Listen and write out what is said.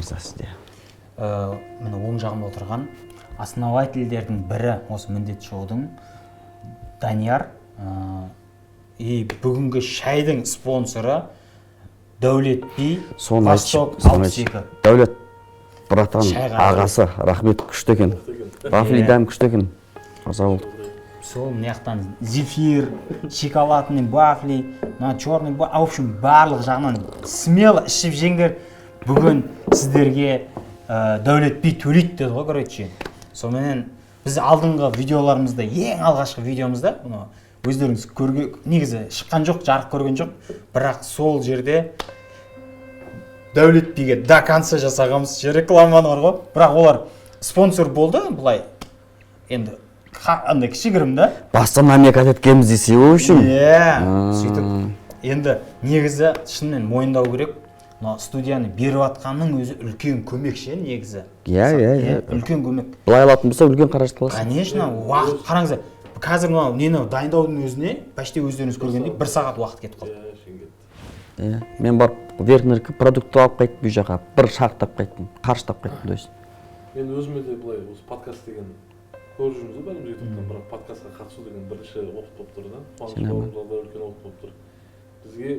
мырза сізде? Міне оң жағымда отырған основательдердің бірі осы міндет шоудың Данияр. И бүгінгі шайдың спонсоры Дәулет Би, Восток 62. Дәулет, братан, ағасы, рахмет, күшті екен. Вафли дәм күшті екен. Аза болды. Сол мынаяқтан зефир, шоколадный вафли, черный, в общем, барлық жағынан смело ішіп жеңдер. Бүгін сіздерге Дәулет Би төлейді деді ғой, короче. Сонымен біз алдыңғы видеоларымызда, ең алғашқы видеомызда, өздеріңіз көрген, негізі шыққан жоқ, жарық көрген жоқ, бірақ сол жерде Дәулет Биге до конца жасағанымыз рекламаны бар ғой. Бірақ олар спонсор болды, бұлай енді андай кішігірім да. Баста намекат еткенбіз десе о үшін. Сөйтіп енді негізі шынымен мойындау керек. Студияны беріп атқанның өзі үлкен көмек ше негізі. Үлкен көмек. Былай алатын болса үлкен қаражат қаласың. Конечно, уақыт қараңыздар. Қазір мынау нені дайындаудың өзіне почти өздеріңіз көргендей 1 сағат уақыт кетіп қалды. Мен барып вернеркі продукты алып қайттым, үй жаққа бір шақтап қайттым, қарыштап қайттым дойсын. Мен өзіме де былай осы подкаст деген көріп жүрміз ғой бәріміз ютубтан, бірақ подкастқа қатысу деген бірінші опыт болып тұр да. Қуаныш бауырымызға үлкен опыт болып тұр. Бізге